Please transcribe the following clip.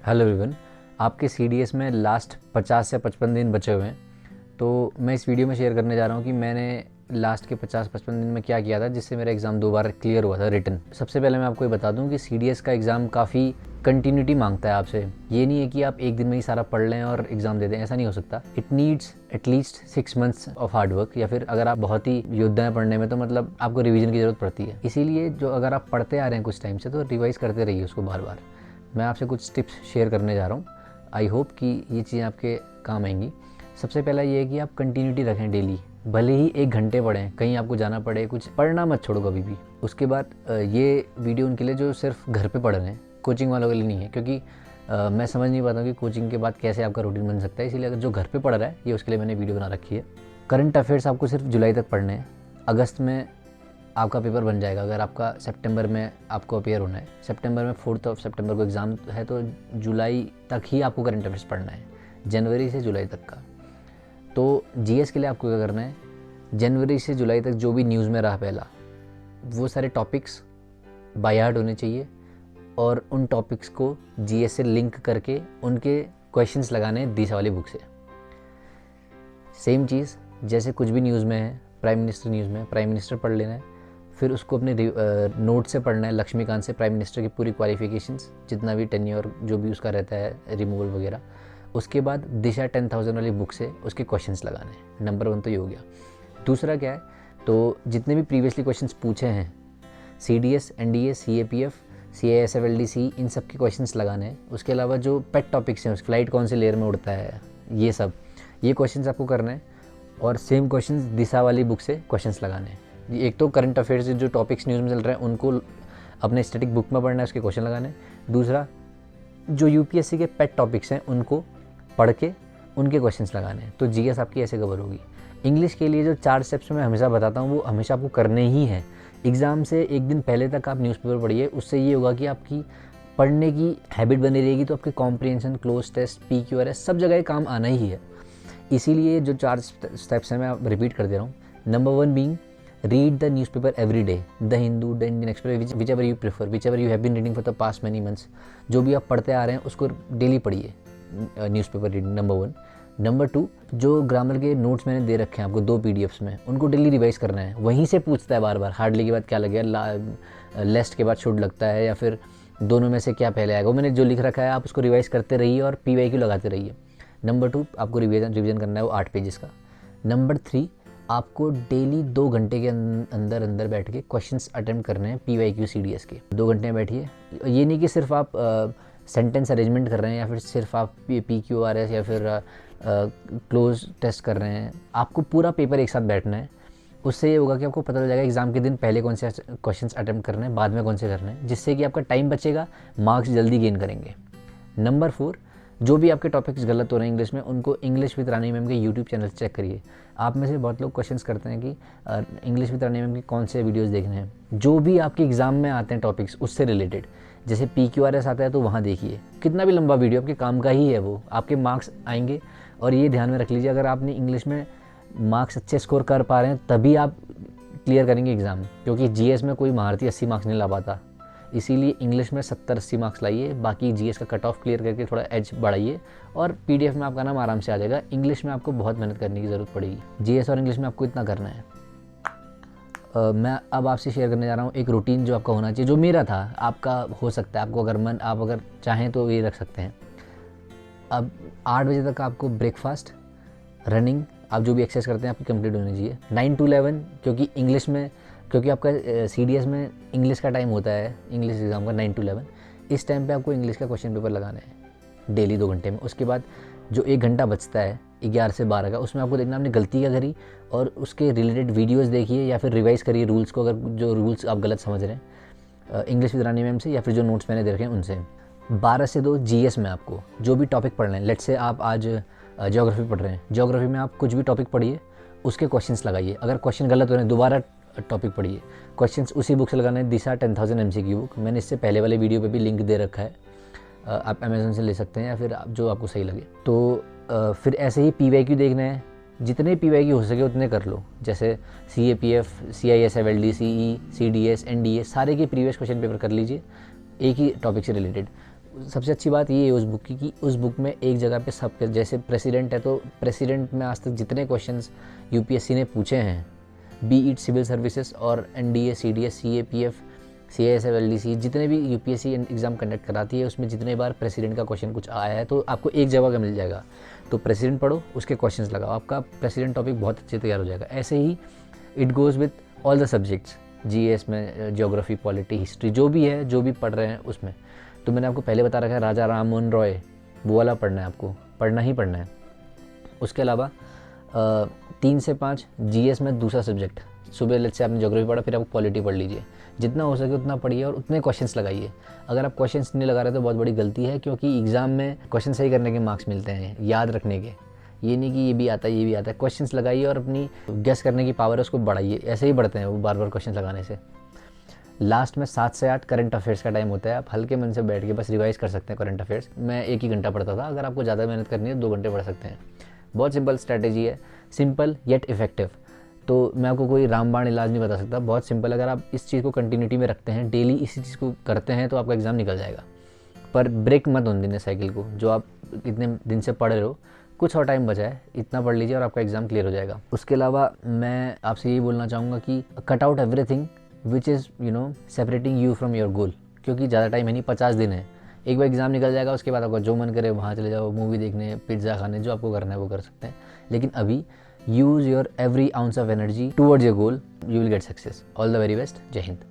Hello everyone, आपके CDS में last 50 से 55 दिन बचे हुए हैं। तो मैं इस वीडियो में शेयर करने जा रहा हूँ कि मैंने लास्ट के 50-55 दिन में क्या किया था जिससे मेरा एग्ज़ाम 2 बार क्लियर हुआ था रिटन। सबसे पहले मैं आपको ये बता दूँ कि सीडीएस का एग्ज़ाम काफ़ी कंटिन्यूटी मांगता है आपसे। ये नहीं है कि आप एक दिन में ही सारा पढ़ लें और एग्ज़ाम दे दें, ऐसा नहीं हो सकता। It needs at least 6 months of hard work, या फिर अगर आप बहुत ही योद्धा हैं पढ़ने में तो मतलब आपको रिवीजन की ज़रूरत पड़ती है। इसीलिए जो अगर आप पढ़ते आ रहे हैं कुछ टाइम से तो रिवाइज़ करते रहिए उसको बार बार। मैं आपसे कुछ टिप्स शेयर करने जा रहा हूँ। आई होप कि ये चीज़ें आपके काम आएंगी। सबसे पहला ये है कि आप कंटिन्यूटी रखें डेली, भले ही 1 घंटे पढ़ें, कहीं आपको जाना पड़े, कुछ पढ़ना मत छोड़ो कभी भी। उसके बाद ये वीडियो उनके लिए जो सिर्फ घर पे पढ़ रहे हैं, कोचिंग वालों के लिए नहीं है, क्योंकि मैं समझ नहीं पाता हूँ कि कोचिंग के बाद कैसे आपका रूटीन बन सकता है। इसीलिए अगर जो घर पे पढ़ रहा है ये उसके लिए मैंने वीडियो बना रखी है। करंट अफेयर्स आपको सिर्फ जुलाई तक पढ़ने हैं। अगस्त में आपका पेपर बन जाएगा। अगर आपका सितंबर में आपको अपेयर होना है, सितंबर में 4 सितंबर को एग्ज़ाम है, तो जुलाई तक ही आपको करंट अफेयर्स पढ़ना है, जनवरी से जुलाई तक का। तो जीएस के लिए आपको क्या करना है, जनवरी से जुलाई तक जो भी न्यूज़ में रहा पहला, वो सारे टॉपिक्स बाय हार्ट होने चाहिए और उन टॉपिक्स को जीएस से लिंक करके उनके क्वेश्चंस लगाने हैं दिशा वाली बुक से। सेम चीज़ जैसे कुछ भी न्यूज़ में है, प्राइम मिनिस्टर न्यूज़ में, प्राइम मिनिस्टर पढ़ लेना है, फिर उसको अपने नोट से पढ़ना है, लक्ष्मीकांत से, प्राइम मिनिस्टर की पूरी क्वालिफिकेशंस, जितना भी टेन्योर जो भी उसका रहता है, रिमूवल वगैरह। उसके बाद दिशा 10,000 वाली बुक से उसके क्वेश्चंस लगाने हैं। नंबर 1 तो ये हो गया। दूसरा क्या है, तो जितने भी प्रीवियसली क्वेश्चंस पूछे हैं, सीडीएस, एनडीए, सीएपीएफ, सीआईएसएफएलडीसी, इन सब के क्वेश्चंस लगाने हैं। उसके अलावा जो पेट टॉपिक्स हैं, फ्लाइट कौन से लेयर में उड़ता है, ये क्वेश्चंस आपको करने हैं। और सेम क्वेश्चंस दिशा वाली बुक से क्वेश्चंस लगाने हैं। एक तो करंट अफेयर्स जो टॉपिक्स न्यूज़ में चल रहे हैं उनको अपने स्टैटिक बुक में पढ़ना है, उसके क्वेश्चन लगाने। दूसरा, जो यूपीएससी के पेट टॉपिक्स हैं उनको पढ़ के उनके क्वेश्चंस लगाने हैं। तो जीएस आपकी ऐसे कवर होगी। इंग्लिश के लिए जो 4 स्टेप्स मैं हमेशा बताता हूँ वो हमेशा आपको करने ही हैं। एग्ज़ाम से एक दिन पहले तक आप न्यूज़पेपर पढ़िए, उससे ये होगा कि आपकी पढ़ने की हैबिट बनी रहेगी, तो आपके कॉम्प्रिहेंशन, क्लोज टेस्ट, PQRS सब जगह काम आना ही है। इसीलिए जो 4 स्टेप्स हैं मैं रिपीट कर दे रहा हूँ। Number 1 being read the newspaper every day, The Hindu, The Indian Express, whichever you prefer, whichever you have been reading for the past many months। जो भी आप पढ़ते आ रहे हैं उसको डेली पढ़िए, न्यूज़पेपर रीडिंग, नंबर 1। नंबर 2, जो ग्रामर के नोट्स मैंने दे रखे हैं आपको 2 PDFs में, उनको डेली रिवाइज करना है। वहीं से पूछता है बार बार, हार्डली के बाद क्या लगेगा, लेस्ट के बाद शुड लगता है, या फिर दोनों में से क्या पहले आएगा, वो मैंने जो लिख रखा है आप उसको रिवाइज करते रहिए और PYQ लगाते रहिए। नंबर 2, आपको रिवीजन करना है वो 8 पेजेस का। नंबर 3, आपको डेली 2 घंटे के अंदर बैठ के क्वेश्चंस अटेम्प्ट करने हैं PYQ CDS के। 2 घंटे में बैठिए। ये नहीं कि सिर्फ आप सेंटेंस अरेंजमेंट कर रहे हैं, या फिर सिर्फ आप PQRS या फिर क्लोज टेस्ट कर रहे हैं। आपको पूरा पेपर एक साथ बैठना है। उससे ये होगा कि आपको पता चल जाएगा एग्ज़ाम के दिन पहले कौन से क्वेश्चंस अटेम्प्ट करने हैं, बाद में कौन से करने हैं, जिससे कि आपका टाइम बचेगा, मार्क्स जल्दी गेन करेंगे। नंबर 4, जो भी आपके टॉपिक्स गलत हो रहे हैं इंग्लिश में, उनको इंग्लिश विद रानी मैम के यूट्यूब चैनल से चेक करिए। आप में से बहुत लोग क्वेश्चंस करते हैं कि इंग्लिश विद रानी मैम के कौन से वीडियोस देखने हैं। जो भी आपके एग्ज़ाम में आते हैं टॉपिक्स उससे रिलेटेड, जैसे PQRS आता है तो वहाँ देखिए, कितना भी लंबा वीडियो आपके काम का ही है, वो आपके मार्क्स आएंगे। और ये ध्यान में रख लीजिए, अगर आपने इंग्लिश में मार्क्स अच्छे स्कोर कर पा रहे हैं तभी आप क्लियर करेंगे एग्ज़ाम, क्योंकि GS में कोई महारथी 80 मार्क्स नहीं ला पाता। इसीलिए इंग्लिश में 70-80 मार्क्स लाइए, बाकी GS का कट ऑफ क्लियर करके थोड़ा एज बढ़ाइए, और PDF में आपका नाम आराम से आ जाएगा। इंग्लिश में आपको बहुत मेहनत करने की ज़रूरत पड़ेगी। GS और इंग्लिश में आपको इतना करना है। मैं अब आपसे शेयर करने जा रहा हूँ एक रूटीन जो आपका होना चाहिए, जो मेरा था, आपका हो सकता है, आपको अगर आप अगर चाहें तो ये रख सकते हैं। अब 8 बजे तक आपको ब्रेकफास्ट, रनिंग, आप जो भी एक्सरसाइज करते हैं आपकी कंप्लीट होनी चाहिए। 9 to 11, क्योंकि आपका CDS में इंग्लिश का टाइम होता है, इंग्लिश एग्ज़ाम का 9 to 11, इस टाइम पे आपको इंग्लिश का क्वेश्चन पेपर लगाना है डेली 2 घंटे में। उसके बाद जो 1 घंटा बचता है 11 से 12 का, उसमें आपको देखना आपने गलती क्या करी और उसके रिलेटेड वीडियोस देखिए, या फिर रिवाइज़ करिए रूल्स को, अगर जो रूल्स आप गलत समझ रहे हैं, इंग्लिश विद रानी मैम से या फिर जो नोट्स मैंने दे रखे हैं उनसे। 12 से 2 GS में आपको जो भी टॉपिक पढ़ रहे हैं, लेट्स से आप आज ज्योग्राफी पढ़ रहे हैं, ज्योग्राफी में आप कुछ भी टॉपिक पढ़िए, उसके क्वेश्चंस लगाइए। अगर क्वेश्चन गलत हो रहे हैं दोबारा टॉपिक पढ़िए। क्वेश्चंस उसी बुक से लगाना है, दिशा 10,000 MCQ बुक। मैंने इससे पहले वाले वीडियो पे भी लिंक दे रखा है, आप अमेज़न से ले सकते हैं, या फिर जो आपको सही लगे। तो फिर ऐसे ही PYQ देखना है, जितने PYQ हो सके उतने कर लो। जैसे CAPF, CISFLD, CE, CDS, NDA, सारे के प्रीवियस क्वेश्चन पेपर कर लीजिए एक ही टॉपिक से रिलेटेड। सबसे अच्छी बात ये है उस बुक की कि उस बुक में एक जगह पे सब, जैसे प्रेसिडेंट है तो प्रेसिडेंट में आज तक जितने क्वेश्चंस यूपीएससी ने पूछे हैं, बी इट सिविल सर्विसेज और NDA, CDS, CAPF, CISF, LDC, जितने भी यूपीएससी एग्ज़ाम कंडक्ट कराती है उसमें जितने बार प्रेसिडेंट का क्वेश्चन कुछ आया है तो आपको एक जगह का मिल जाएगा। तो प्रेसिडेंट पढ़ो, उसके क्वेश्चंस लगाओ, आपका प्रेसिडेंट टॉपिक बहुत अच्छे तैयार हो जाएगा। ऐसे ही it goes with all the subjects, GS में, ज्योग्राफी, पॉलिटी, हिस्ट्री, जो भी है, जो भी पढ़ रहे हैं उसमें। तो मैंने आपको पहले बता रखा है राजा राम मोहन रॉय, वो वाला पढ़ना है, आपको पढ़ना ही पढ़ना है। उसके अलावा 3 से 5 जीएस में दूसरा सब्जेक्ट, सुबह लेट से आपने ज्योग्राफी पढ़ा, फिर आप पॉलिटी पढ़ लीजिए, जितना हो सके उतना पढ़िए और उतने क्वेश्चंस लगाइए। अगर आप क्वेश्चंस नहीं लगा रहे तो बहुत बड़ी गलती है, क्योंकि एग्ज़ाम में क्वेश्चन सही करने के मार्क्स मिलते हैं, याद रखने के। ये नहीं कि ये भी आता है, ये भी आता है। क्वेश्चंस लगाइए और अपनी गेस करने की पावर है उसको बढ़ाइए, ऐसे ही बढ़ते हैं वो बार बार क्वेश्चन लगाने से। लास्ट में 7 से 8 करंट अफेयर्स का टाइम होता है, आप हल्के मन से बैठ के बस रिवाइज कर सकते हैं करंट अफेयर्स। मैं 1 ही घंटा पढ़ता था, अगर आपको ज़्यादा मेहनत करनी है 2 घंटे पढ़ सकते हैं। बहुत सिंपल स्ट्रैटेजी है, सिंपल येट इफेक्टिव। तो मैं आपको कोई रामबाण इलाज नहीं बता सकता, बहुत सिंपल। अगर आप इस चीज़ को कंटिन्यूटी में रखते हैं, डेली इसी चीज़ को करते हैं तो आपका एग्ज़ाम निकल जाएगा। पर ब्रेक मत होने देने साइकिल को, जो आप इतने दिन से पढ़ रहे हो, कुछ और टाइम बचा है, इतना पढ़ लीजिए और आपका एग्ज़ाम क्लियर हो जाएगा। उसके अलावा मैं आपसे यही बोलना चाहूँगा कि cut out everything which is separating you from your goal, क्योंकि ज़्यादा टाइम है नहीं, 50 दिन है। एक बार एग्ज़ाम निकल जाएगा, उसके बाद आपका जो मन करे वहाँ चले जाओ, मूवी देखने, पिज़्ज़ा खाने, जो आपको करना है वो कर सकते हैं। लेकिन अभी use your every ounce of energy towards your goal, you will get success. All the very best. जय हिंद।